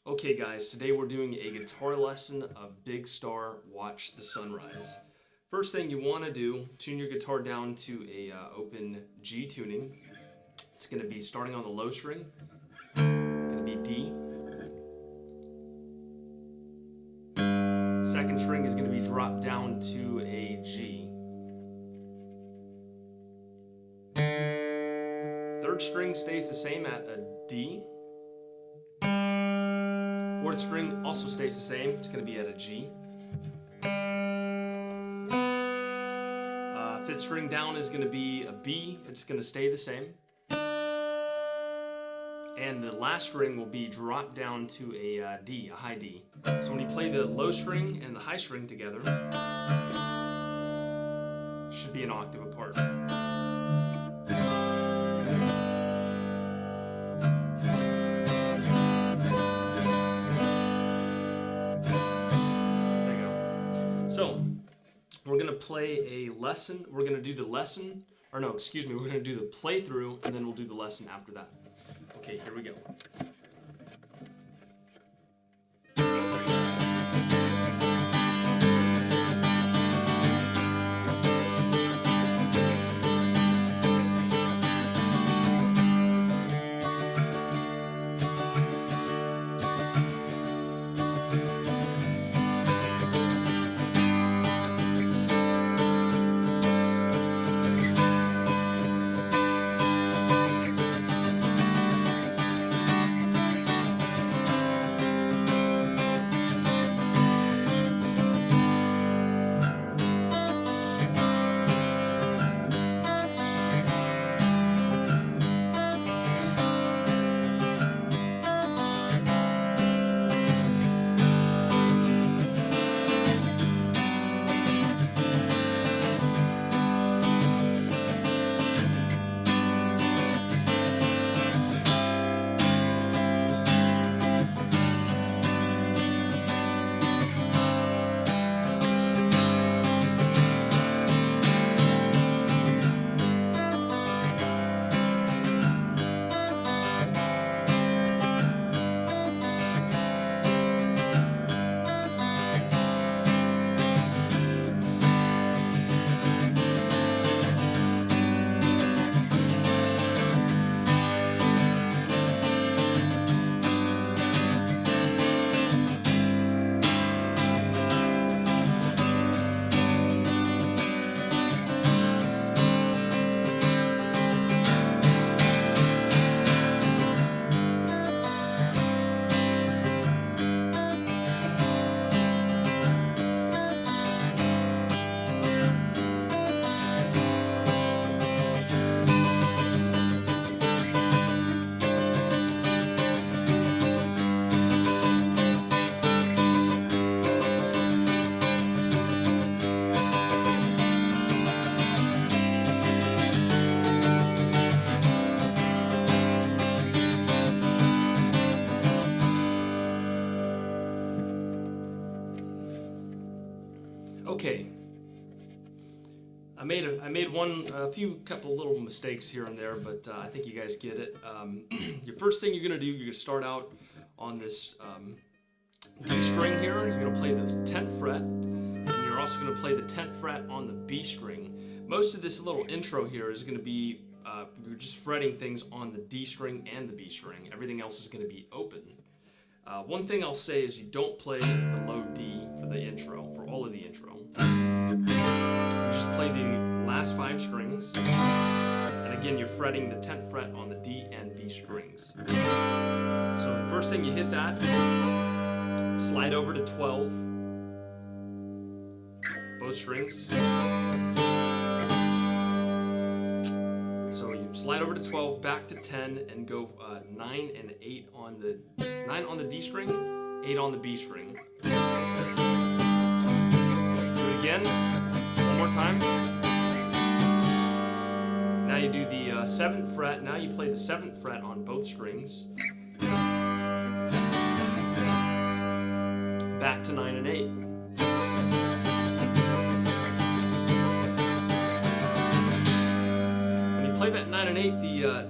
Okay guys, today we're doing a guitar lesson of Big Star, Watch the Sunrise. First thing you want to do, tune your guitar down to a open G tuning. It's going to be starting on the low string, going to be D. Second string is going to be dropped down to a G. Third string stays the same at a D. Fourth string also stays the same, it's going to be at a G. Fifth string down is going to be a B, it's going to stay the same. And the last string will be dropped down to a D, a high D. So when you play the low string and the high string together, it should be an octave apart. So, we're going to play a lesson. We're going to do the lesson, or no, excuse me, we're going to do the playthrough, and then we'll do the lesson after that. Okay, here we go. Okay, I made a couple little mistakes here and there, but I think you guys get it. Your first thing you're gonna do, you're gonna start out on this D string here. You're gonna play the 10th fret, and you're also gonna play the 10th fret on the B string. Most of this little intro here is gonna be you're just fretting things on the D string and the B string. Everything else is gonna be open. One thing I'll say is you don't play the low D for the intro, for all of the intro. You just play the last 5 strings, and again you're fretting the 10th fret on the D and B strings. So the first thing you hit that, slide over to 12, both strings. So you slide over to 12, back to 10, and go 9 and 8 on the 9 on the D string, 8 on the B string. Do it again, one more time. Now you do the 7th fret. Now you play the 7th fret on both strings. Back to 9 and 8. When you play that 9 and 8,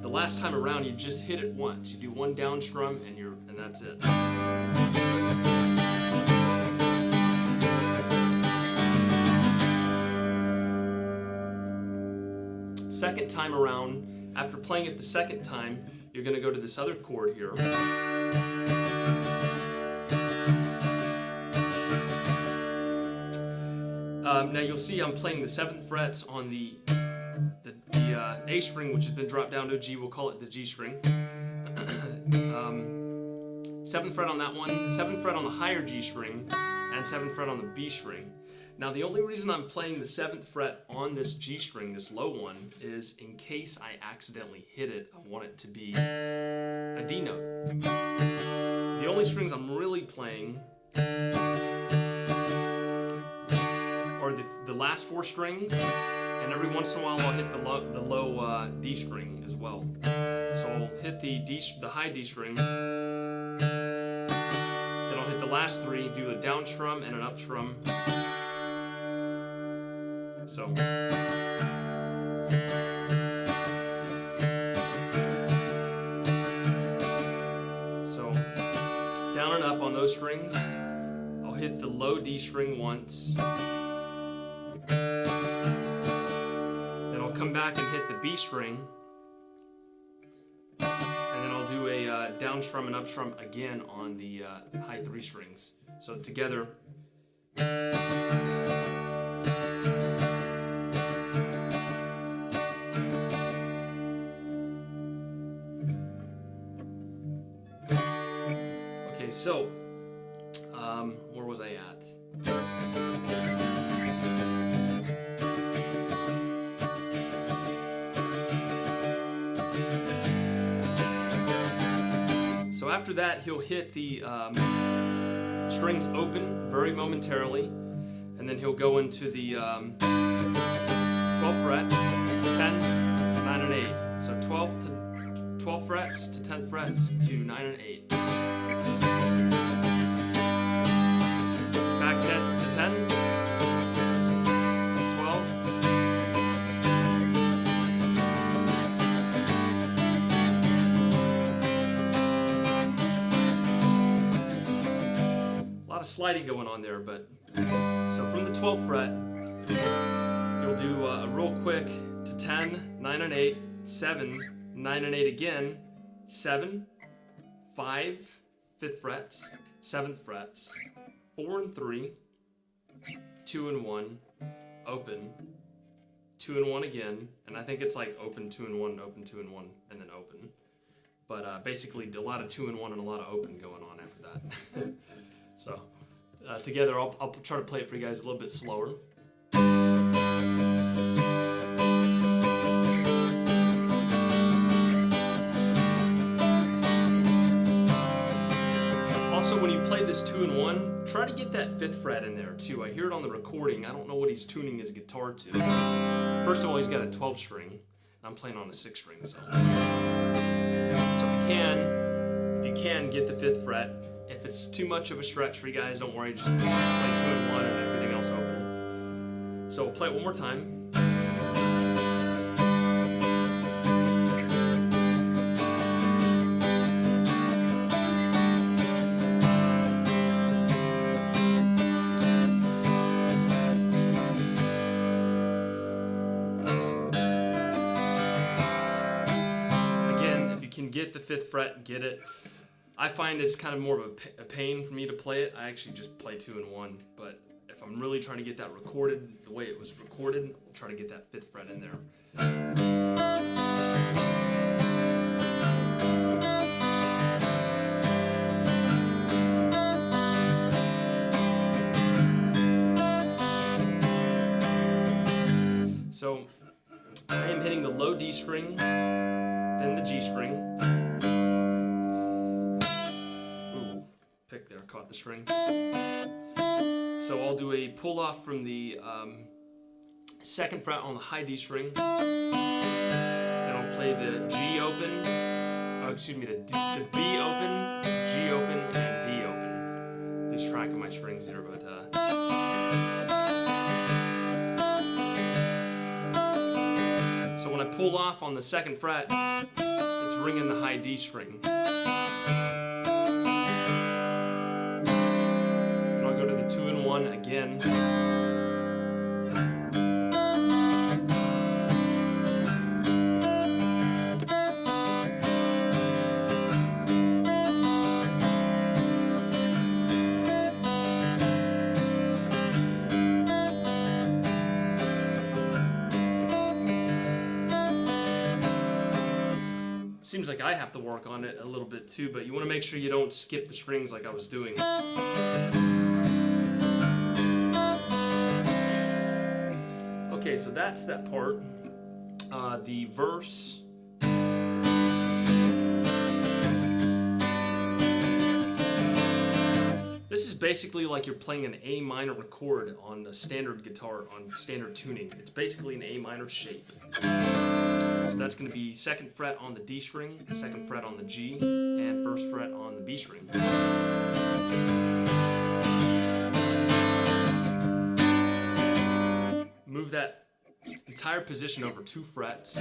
the last time around, you just hit it once. You do one down strum, and that's it. Second time around, after playing it the second time, you're going to go to this other chord here. Now you'll see I'm playing the 7th frets on the A string, which has been dropped down to a G. We'll call it the G string. 7th fret on that one, 7th fret on the higher G string, and 7th fret on the B string. Now the only reason I'm playing the 7th fret on this G string, this low one, is in case I accidentally hit it, I want it to be a D note. The only strings I'm really playing are the last 4 strings, and every once in a while I'll hit the low D string as well. So I'll hit the high D string, then I'll hit the last 3, do a down strum and an up strum. So down and up on those strings. I'll hit the low D string once. Then I'll come back and hit the B string. And then I'll do a down strum and up strum again on the high 3 strings. So together. Okay, so where was I at? So after that, he'll hit the strings open very momentarily, and then he'll go into the 12th fret, 10, 9, and 8. So 12 frets to 10 frets to 9 and 8. Back 10 to 10 to 12. A lot of sliding going on there, but so from the 12th fret, you'll do a real quick to 10, 9 and 8, 7, 9 and 8 again, 7, 5, 5th frets, 7th frets, 4 and 3, 2 and 1, open, 2 and 1 again, and I think it's like open 2 and 1, open 2 and 1, and then open. But basically a lot of 2 and 1 and a lot of open going on after that. So together I'll try to play it for you guys a little bit slower. Also, when you play this 2 and 1, try to get that 5th fret in there too. I hear it on the recording. I don't know what he's tuning his guitar to. First of all, he's got a 12 string. I'm playing on a 6 string, so if you can get the 5th fret. If it's too much of a stretch for you guys, don't worry. Just play 2 and 1 and everything else open. So we'll play it one more time. Get the 5th fret, get it. I find it's kind of more of a pain for me to play it. I actually just play 2 and 1, but if I'm really trying to get that recorded the way it was recorded, I'll try to get that 5th fret in there. So I am hitting the low D string, then the G string. Ooh, pick there, caught the string. So I'll do a pull off from the 2nd fret on the high D string. Then I'll play the G open, the B open, G open, and D open. Lose track of my strings there, but so when I pull pull off on the 2nd fret, it's ringing the high D string. And I'll go to the 2-in-1 again. Seems like I have to work on it a little bit too, but you want to make sure you don't skip the strings like I was doing. Okay, so that's that part. The verse. This is basically like you're playing an A minor chord on a standard guitar, on standard tuning. It's basically an A minor shape. So that's going to be 2nd fret on the D string, 2nd fret on the G, and 1st fret on the B string. Move that entire position over 2 frets,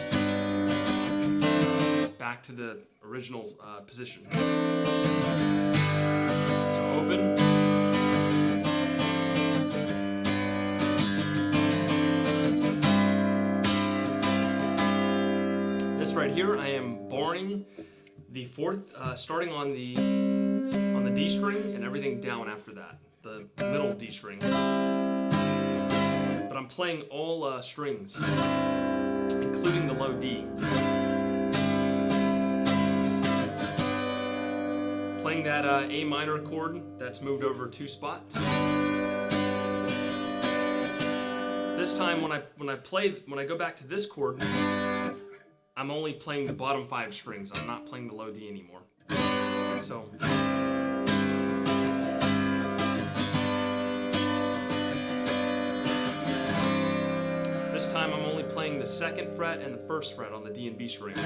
back to the original position. So open. Right here, I am barring the 4th, starting on the D string and everything down after that, the middle D string. But I'm playing all strings, including the low D. Playing that A minor chord that's moved over 2 spots. This time, when I go back to this chord, I'm only playing the bottom 5 strings. I'm not playing the low D anymore. So this time I'm only playing the 2nd fret and the 1st fret on the D and B string.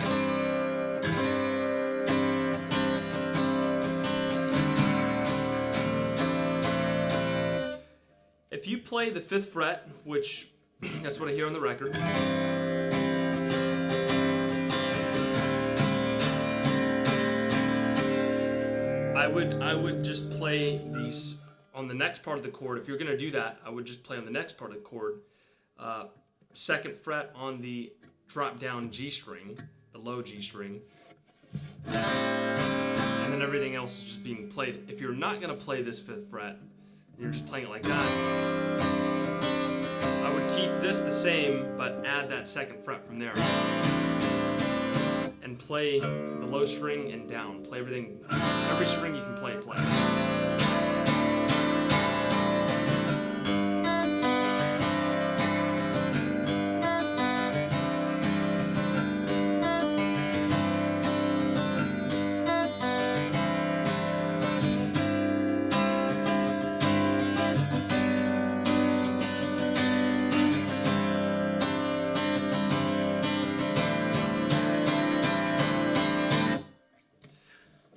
If you play the 5th fret, which that's what I hear on the record, I would just play these on the next part of the chord. If you're going to do that, I would just play on the next part of the chord. 2nd fret on the drop down G string, the low G string, and then everything else is just being played. If you're not going to play this 5th fret, and you're just playing it like that, I would keep this the same, but add that 2nd fret from there. And play the low string and down. Play everything, every string you can play.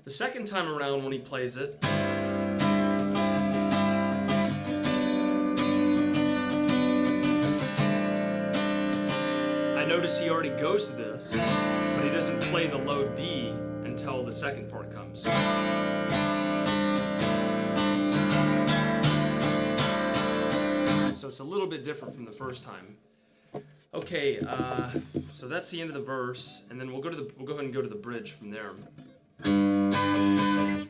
The second time around when he plays it, I notice he already goes to this, but he doesn't play the low D until the 2nd part comes. So it's a little bit different from the first time. Okay, so that's the end of the verse, and then we'll go ahead and go to the bridge from there.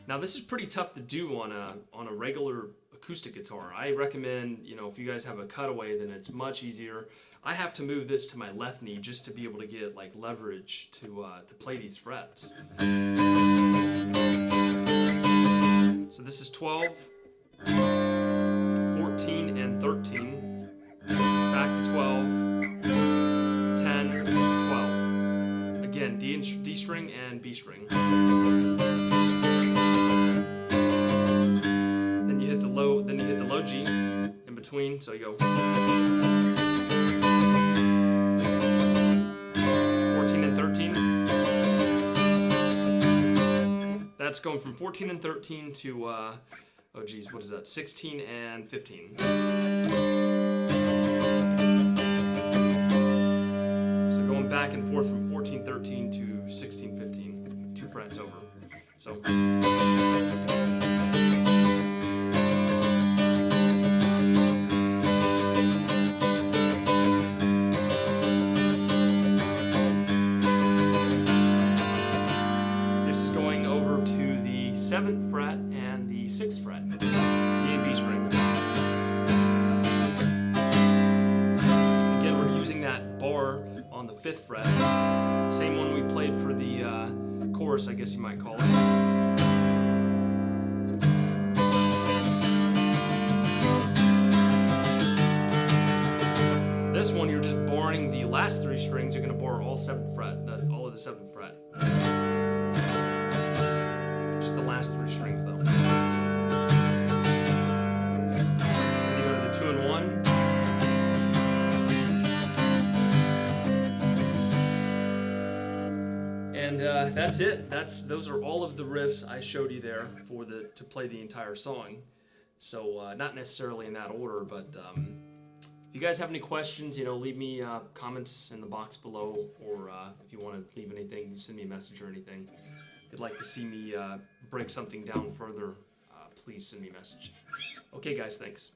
Now this is pretty tough to do on a regular acoustic guitar. I recommend, if you guys have a cutaway, then it's much easier. I have to move this to my left knee just to be able to get like leverage to play these frets. So this is 12, 14, and 13. Back to 12, 10, 12. Again, D string and B string. Then you hit the low G in between, so you go 14 and 13. That's going from 14 and 13 to what is that? 16 and 15. So going going back and forth from 14-13 to 16-15, 2 frets over. So. This is going over to the 7th fret and the 6th fret, D and B string. Again, we're using that bar on the 5th fret, same one we played for the chorus, I guess you might call it. This one, you're just barring the last 3 strings. You're going to bar all 7th fret, all of the 7th fret. Just the last 3 strings, though. Then you go to the 2 and 1. And that's it. Those are all of the riffs I showed you there for to play the entire song. So not necessarily in that order, but if you guys have any questions, leave me comments in the box below, or if you want to leave anything, send me a message or anything. If you'd like to see me break something down further, please send me a message. Okay, guys, thanks.